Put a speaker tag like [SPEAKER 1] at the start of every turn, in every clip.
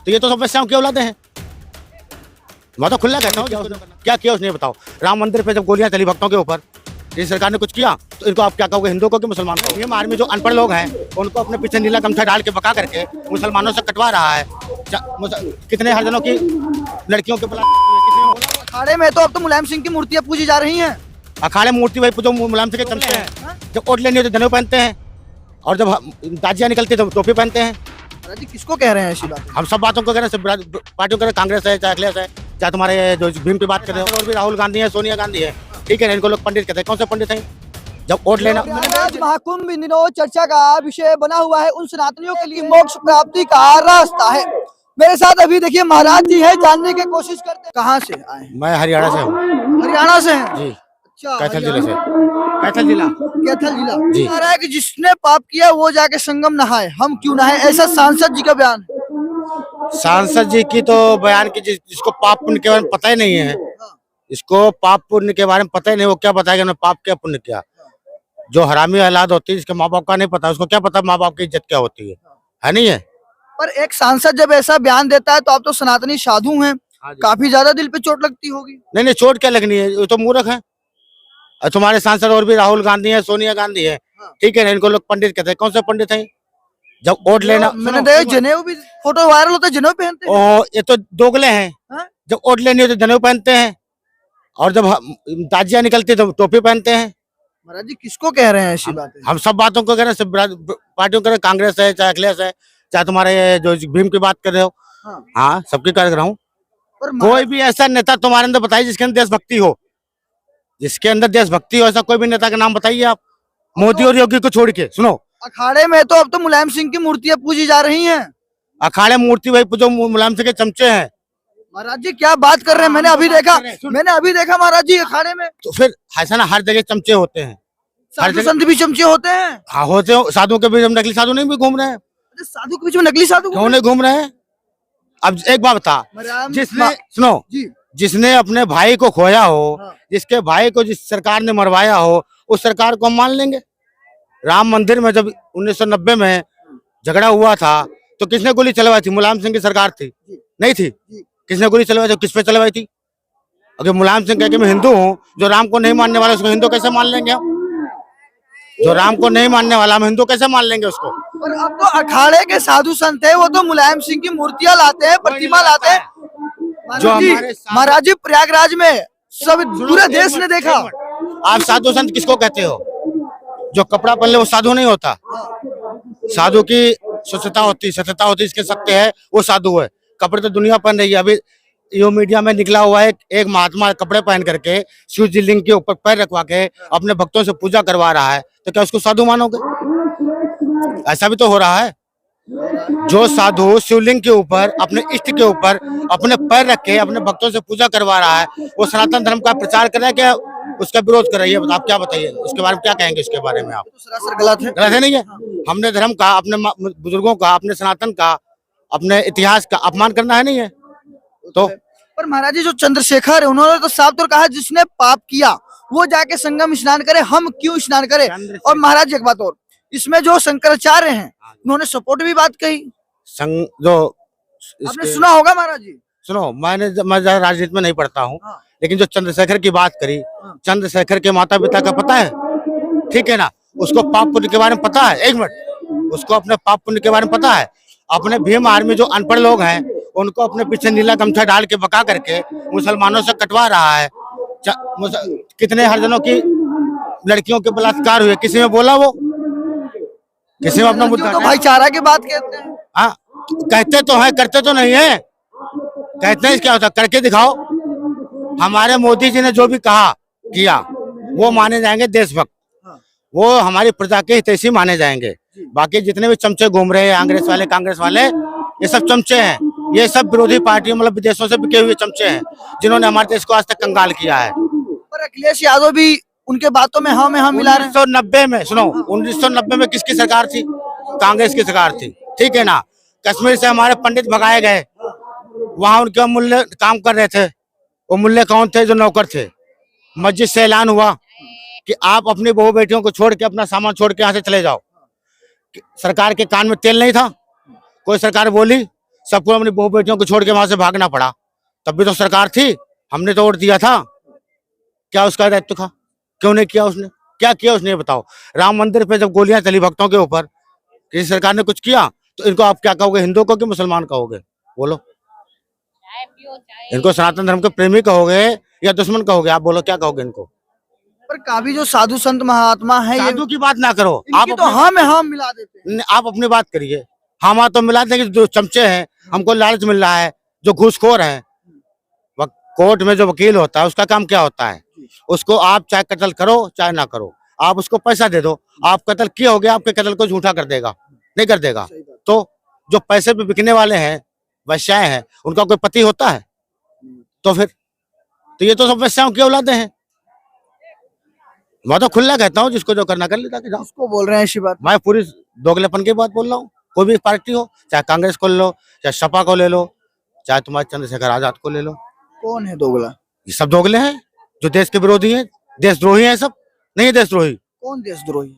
[SPEAKER 1] तो ये तो सब वैश्याओं की औलादे हैं। मैं तो खुला कहता हूँ, क्या किया उसने बताओ। राम मंदिर पे जब गोलियां चली भक्तों के ऊपर, इस सरकार ने कुछ किया तो इनको आप क्या कहोगे, हिंदू को कि मुसलमान को? ये आर्मी जो अनपढ़ लोग हैं उनको अपने पीछे नीला गमछा डाल के बका करके मुसलमानों से कटवा रहा है। कितने हजारों की लड़कियों के
[SPEAKER 2] अखाड़े में तो अब तो मुलायम सिंह की मूर्तियां पूजी जा रही हैं।
[SPEAKER 1] अखाड़े मूर्ति भाई जो मुलायम सिंह के चमचे हैं, जब वोट लेनी हो तो जनेऊ पहनते हैं और जब ताजियां निकलती है तो टोपी पहनते हैं।
[SPEAKER 2] जी किसको कह रहे हैं ऐसी बात?
[SPEAKER 1] हम सब बातों को कह रहे हैं, पार्टियों को, कांग्रेस है चाहे अखिलेश है चाहे तुम्हारे जो भीम की बात कर रहे हो, और भी राहुल गांधी है, सोनिया गांधी है, ठीक है, इनको लोग पंडित कहते हैं। कौन से पंडित हैं? जब वोट लेना
[SPEAKER 2] महाकुंभ इन दिनों चर्चा का विषय बना हुआ है, उन सनातनियों के लिए मोक्ष प्राप्ति का रास्ता है। मेरे साथ अभी देखिए महाराज जी है, जानने की कोशिश करते हैं। कहाँ से आए हैं?
[SPEAKER 1] मैं हरियाणा से हूँ।
[SPEAKER 2] हरियाणा से हैं?
[SPEAKER 1] जी।
[SPEAKER 2] अच्छा,
[SPEAKER 1] कैथल जिले से। कैथल जिला जी।
[SPEAKER 2] कह रहा है कि जिसने पाप किया वो जाके संगम नहाए, हम क्यों नहाए, ऐसा सांसद जी का बयान है।
[SPEAKER 1] सांसद जी की तो बयान की, जिसको पाप पुण्य के बारे में पता ही नहीं है, इसको पाप पुण्य के बारे में पता ही नहीं, वो क्या बताएगा उन्होंने पाप क्या पुण्य क्या। जो हरामी औलाद होती है, जिसके माँ बाप का नहीं पता, उसको क्या पता माँ बाप की इज्जत क्या होती है नहीं है?
[SPEAKER 2] पर एक सांसद जब ऐसा बयान देता है तो आप तो सनातनी साधु हैं, काफी ज्यादा दिल पे चोट लगती होगी।
[SPEAKER 1] नहीं, चोट क्या लगनी है, वो तो मूर्ख है। और तुम्हारे सांसद और भी राहुल गांधी है, सोनिया गांधी है, ठीक है ना, इनको लोग पंडित कहते हैं। कौन से पंडित हैं? जब वोट लेना,
[SPEAKER 2] मैंने देखा जनेऊ भी, फोटो वायरल होता है, जनेऊ पहनते हैं।
[SPEAKER 1] ये तो दोगले हैं। जब वोट लेनी हो तो जनेऊ पहनते हैं और जब ताजियां निकलती है तो टोपी पहनते हैं।
[SPEAKER 2] महाराज जी किसको कह रहे हैं ऐसी बातें?
[SPEAKER 1] हम सब बातों को कह रहे हैं, पार्टियों कह रहे हैं, कांग्रेस है चाहे अखिलेश है चाहे तुम्हारे जो भीम की बात कर रहे हो, हाँ सबकी कर रहा हूँ। कोई भी ऐसा नेता तुम्हारे अंदर बताइए जिसके अंदर देशभक्ति हो, जिसके अंदर देशभक्ति हो, ऐसा कोई भी नेता का नाम बताइए आप, मोदी और योगी को छोड़ के। सुनो,
[SPEAKER 2] अखाड़े में तो अब तो मुलायम सिंह की मूर्तियां पूजी जा रही हैं।
[SPEAKER 1] अखाड़े मूर्ति भाई जो मुलायम सिंह के चमचे हैं।
[SPEAKER 2] महाराज जी क्या बात कर रहे हैं, मैंने अभी देखा महाराज जी अखाड़े में।
[SPEAKER 1] तो फिर ऐसा ना, हर जगह चमचे होते हैं,
[SPEAKER 2] साधु संत भी चमचे होते हैं।
[SPEAKER 1] हाँ होते हो, साधु के बीच में नकली साधु नहीं भी घूम रहे हैं।
[SPEAKER 2] साधु के बीच में नकली साधु
[SPEAKER 1] क्यों नहीं घूम रहे हैं? अब एक बात बता, जिसने सुनो, जिसने अपने भाई को खोया हो, जिसके भाई को जिस सरकार ने मरवाया हो, उस सरकार को हम मान लेंगे। राम मंदिर में जब 1990 में झगड़ा हुआ था तो किसने गोली चलवाई थी? मुलायम सिंह की सरकार थी, नहीं थी? किसने गोली चलवाई थी? किस पे चलवाई थी? अगर मुलायम सिंह कह के मैं हिंदू हूँ, जो राम को नहीं मानने वाला उसको हिंदू कैसे मान लेंगे हम? जो राम को नहीं मानने वाला हम हिंदू कैसे मान लेंगे उसको?
[SPEAKER 2] और अब तो अखाड़े के साधु संत है, वो तो मुलायम सिंह की मूर्तियां लाते हैं, प्रतिमा लाते हैं। जो महाराज जी प्रयागराज में सब पूरे देश ने देखा।
[SPEAKER 1] आप साधु संत किसको कहते हो? जो कपड़ा पहन ले वो साधु नहीं होता। साधु की स्वच्छता होती, सत्यता होती, इसके सत्य है वो साधु है। कपड़े तो दुनिया पहन रही है। अभी यो मीडिया में निकला हुआ है, एक महात्मा कपड़े पहन करके शिव जी लिंग के ऊपर पैर रखवा के अपने भक्तों से पूजा करवा रहा है, तो क्या उसको साधु मानोगे? ऐसा भी तो हो रहा है। जो साधु शिवलिंग के ऊपर, अपने इष्ट के ऊपर अपने पैर रख के अपने भक्तों से पूजा करवा रहा है, वो सनातन धर्म का प्रचार कर रहा है क्या उसका विरोध कर रही है? आप क्या बताइए उसके बारे में, क्या कहेंगे उसके बारे में आप?
[SPEAKER 2] सरासर गलत है।
[SPEAKER 1] गलत है नहीं है? हमने धर्म का, अपने बुजुर्गों का, अपने सनातन का, अपने इतिहास का अपमान करना है नहीं है? तो
[SPEAKER 2] पर महाराज जी जो चंद्रशेखर है उन्होंने तो साफ तौर कहा जिसने पाप किया वो जाके संगम स्नान करे, हम क्यों स्नान करें? और महाराज जी एक बात और, इसमें जो शंकराचार्य हैं उन्होंने सपोर्ट भी बात कही।
[SPEAKER 1] जो
[SPEAKER 2] आपने सुना होगा महाराज जी।
[SPEAKER 1] सुनो, मैं राजनीति में नहीं पढ़ता हूँ, लेकिन जो चंद्रशेखर की बात करी, चंद्रशेखर के माता पिता का पता है, ठीक है ना? उसको पाप पुण्य के बारे में पता है। एक मिनट, उसको अपने पाप पुण्य के बारे में पता है। अपने भीम आर्मी जो अनपढ़ लोग हैं उनको अपने पीछे नीला गमछा डाल के बका करके मुसलमानों से कटवा रहा है। कितने हरजनों की लड़कियों के बलात्कार हुए, किसी में बोला? वो किसी में अपना मुद्दा?
[SPEAKER 2] तो भाईचारा की बात कहते हैं।
[SPEAKER 1] हाँ, कहते तो है, करते तो नहीं है। कहते हैं क्या होता, करके दिखाओ। हमारे मोदी जी ने जो भी कहा किया वो माने जाएंगे देशभक्त, वो हमारी प्रजा के हितैषी माने जाएंगे। बाकी जितने भी चमचे घूम रहे हैं, कांग्रेस वाले, ये सब चमचे हैं। ये सब विरोधी पार्टियों, मतलब विदेशों से बिके हुए चमचे हैं जिन्होंने हमारे देश को आज तक कंगाल किया है।
[SPEAKER 2] पर अखिलेश यादव भी उनके बातों में हम मिला रहे हैं।
[SPEAKER 1] 1990 में, सुनो, 1990 में किसकी सरकार थी? कांग्रेस की सरकार थी, ठीक है ना? कश्मीर से हमारे पंडित भगाए गए, वहां उनके मूल्य काम कर रहे थे। वो मूल्य कौन थे? जो नौकर थे। मस्जिद से ऐलान हुआ कि आप अपनी बहू बेटियों को छोड़ के, अपना सामान छोड़ के यहाँ से चले जाओ। सरकार के कान में तेल नहीं था, कोई सरकार बोली? सबको अपनी बहू बेटियों को छोड़ के वहां से भागना पड़ा। तब भी तो सरकार थी, हमने तो वोट दिया था। क्या उसका दायित्व था? क्यों नहीं किया उसने? क्या किया उसने, ये बताओ। राम मंदिर पे जब गोलियां चली भक्तों के ऊपर, किसी सरकार ने कुछ किया? तो इनको आप क्या कहोगे, हिंदू को कि मुसलमान कहोगे? बोलो। इनको सनातन धर्म के प्रेमी कहोगे या दुश्मन कहोगे? आप बोलो, क्या कहोगे इनको?
[SPEAKER 2] पर काफी जो साधु संत महात्मा है ये
[SPEAKER 1] साधु की बात ना करो आप,
[SPEAKER 2] इनकी तो हाँ में हाँ मिला देते हैं।
[SPEAKER 1] आप अपनी बात करिए। हम तो मिला देंगे, जो चमचे हैं, हमको लालच मिल रहा है, जो घूसखोर है। कोर्ट में जो वकील होता है उसका काम क्या होता है? उसको आप चाहे कत्ल करो चाहे ना करो, आप उसको पैसा दे दो। आप कत्ल किए होगे, आपके कत्ल को झूठा कर देगा? नहीं कर देगा। तो जो पैसे पे बिकने वाले हैं, वैश्याएं हैं, उनका कोई पति होता है? तो फिर तो ये तो सब वैश्याओं की औलादे हैं। मैं तो खुला कहता हूँ, जिसको जो करना कर लेता कि जाओ।
[SPEAKER 2] उसको बोल रहे हैं ऐसी बात।
[SPEAKER 1] मैं पूरी दोगलेपन की बात बोल रहा हूँ। कोई भी पार्टी हो, चाहे कांग्रेस को ले लो, चाहे सपा को ले लो, चाहे तुम्हारे चंद्रशेखर आजाद को ले लो,
[SPEAKER 2] कौन है दोगला?
[SPEAKER 1] ये सब दोगले हैं जो देश के विरोधी हैं, देशद्रोही हैं। सब नहीं है देशद्रोही।
[SPEAKER 2] कौन देशद्रोही?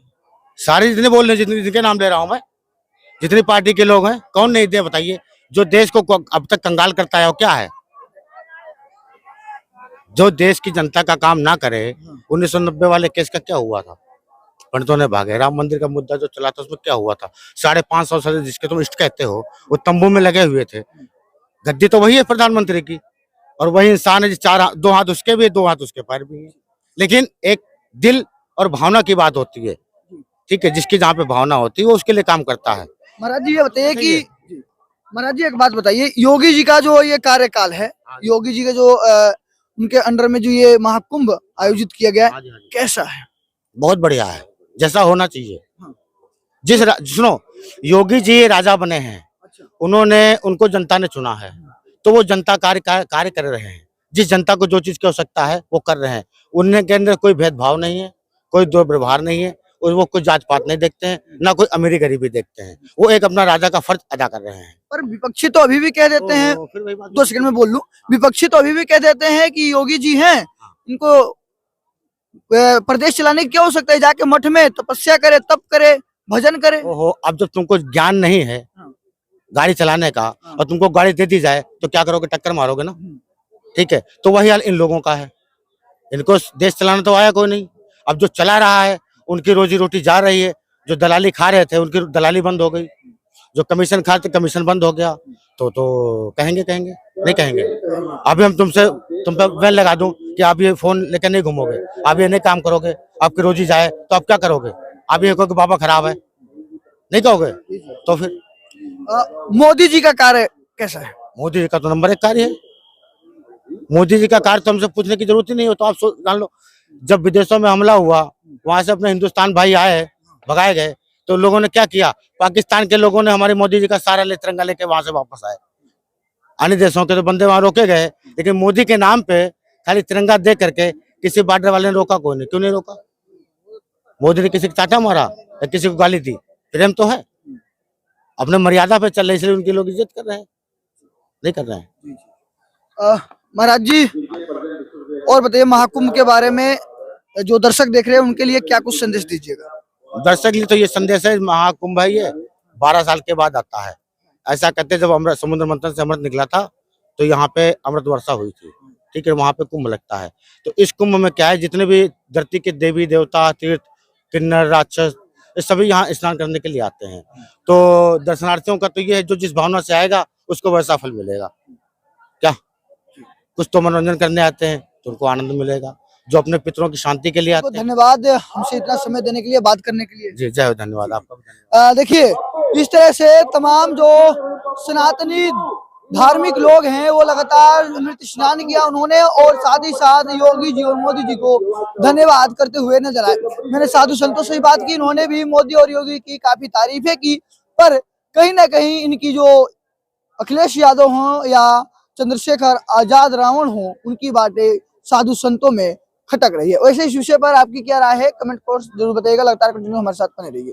[SPEAKER 1] सारे जितने बोल रहे हैं, जितने जिनके नाम ले रहा हूं मैं, जितनी पार्टी के लोग हैं, कौन नहीं दे बताइए? जो देश को अब तक कंगाल करता है वो क्या है? जो देश की जनता का काम ना करे। 1990 वाले केस का क्या हुआ था? पंडितों ने भागे। राम मंदिर का मुद्दा जो चला था उसमें क्या हुआ था? 550 साल जिसके तुम इष्ट कहते हो, वो तंबू में लगे हुए थे। गद्दी तो वही है प्रधानमंत्री की, और वही इंसान है जो दो हाथ उसके भी है, दो हाथ उसके पैर भी है। लेकिन एक दिल और भावना की बात होती है, ठीक है? जिसकी जहाँ पे भावना होती है वो उसके लिए काम करता है।
[SPEAKER 2] महाराज जी ये बताइए कि महाराज जी एक बात बताइए, योगी जी का जो ये कार्यकाल है, योगी जी का जो उनके अंडर में जो ये महाकुंभ आयोजित किया गया है, कैसा है?
[SPEAKER 1] बहुत बढ़िया है, जैसा होना चाहिए। सुनो, योगी जी राजा बने हैं, उन्होंने, उनको जनता ने चुना है, तो वो जनता कार्य कर रहे हैं। जिस जनता को जो चीज की आवश्यकता है वो कर रहे हैं। उनके अंदर कोई भेदभाव नहीं है, कोई दुर्व्यवहार नहीं है, और वो कोई जात पात नहीं देखते हैं, ना कोई अमीरी गरीबी देखते हैं। वो एक अपना राजा का फर्ज अदा कर रहे हैं।
[SPEAKER 2] पर विपक्षी तो अभी भी कह देते हैं,
[SPEAKER 1] फिर वही बात
[SPEAKER 2] 2 सेकंड में बोल लूं, विपक्षी तो अभी भी कह देते हैं कि योगी जी हैं, इनको प्रदेश चलाने की क्या हो सकता है? जाके मठ में तपस्या करे, तप करे, भजन करे।
[SPEAKER 1] ओहो, अब जब तुमको ज्ञान नहीं है गाड़ी चलाने का, और तुमको गाड़ी दे दी जाए तो क्या करोगे? टक्कर मारोगे ना। ठीक है, तो वही हाल इन लोगों का है। इनको देश चलाना तो आया कोई नहीं। अब जो चला रहा है उनकी रोजी रोटी जा रही है। जो दलाली खा रहे थे उनकी दलाली बंद हो गई, जो कमीशन खाते कमीशन बंद हो गया। तो कहेंगे नहीं कहेंगे? अभी हम तुम पे बैन लगा दूं कि आप ये फोन लेकर नहीं घूमोगे, आप ये नहीं काम करोगे, आपकी रोजी जाए, तो आप क्या करोगे? आप ये कहोगे बाबा खराब है, नहीं कहोगे? तो फिर
[SPEAKER 2] मोदी जी का कार्य कैसा है?
[SPEAKER 1] मोदी जी का तो नंबर 1 कार्य है। मोदी जी का कार्य तो हमसे पूछने की जरूरत ही नहीं हो। तो आप जान लो, जब विदेशों में हमला हुआ, वहां से अपने हिंदुस्तान भाई आए, भगाए गए, तो लोगों ने क्या किया? पाकिस्तान के लोगों ने हमारे मोदी जी का सारा तिरंगा लेके वहां से वापस आए। अन्य देशों के तो बंदे वहां रोके गए, लेकिन मोदी के नाम पे खाली तिरंगा दे करके किसी बॉर्डर वाले ने रोका कोई नहीं। क्यों नहीं रोका? मोदी ने किसी को चाटा मारा या किसी को गाली दी? प्रेम तो है, अपने मर्यादा पे चल रहे, इसलिए उनके लोग इज्जत कर रहे हैं, नहीं कर रहे हैं।
[SPEAKER 2] महाराज जी और बताइए, महाकुंभ के बारे में जो दर्शक देख रहे हैं उनके लिए क्या कुछ संदेश दीजिएगा?
[SPEAKER 1] दर्शक लिए तो ये संदेश है, महाकुंभ है ये 12 साल के बाद आता है। ऐसा कहते जब अमृत समुद्र मंथन से अमृत निकला था तो यहाँ पे अमृत वर्षा हुई थी, ठीक है? वहां पे कुंभ लगता है। तो इस कुंभ में क्या है, जितने भी धरती के देवी देवता, तीर्थ, किन्नर, राक्षस, ये सभी यहाँ स्नान करने के लिए आते हैं। तो दर्शनार्थियों का तो ये है, जो जिस भावना से आएगा उसको वैसा फल मिलेगा। क्या कुछ तो मनोरंजन करने आते हैं तो उनको आनंद मिलेगा, जो अपने पितरों की शांति के लिए आते हैं।
[SPEAKER 2] धन्यवाद हमसे इतना समय देने के लिए, बात करने के लिए।
[SPEAKER 1] जी जय हो, धन्यवाद आपका भी धन्यवाद।
[SPEAKER 2] देखिए, इस तरह से तमाम जो सनातनी धार्मिक लोग हैं वो लगातार अमृत स्नान किया उन्होंने, और साथ ही साथ योगी जी और मोदी जी को धन्यवाद करते हुए नजर आए। मैंने साधु संतों से बात की, इन्होंने भी मोदी और योगी की काफी तारीफें की, पर कहीं ना कहीं इनकी जो अखिलेश यादव हों या चंद्रशेखर आजाद रावण हों, उनकी बातें साधु संतों में खटक रही है। वैसे इस विषय पर आपकी क्या राय है? कमेंट बॉक्स जरूर बताइएगा। लगातार कंटिन्यू हमारे साथ बने रहिए।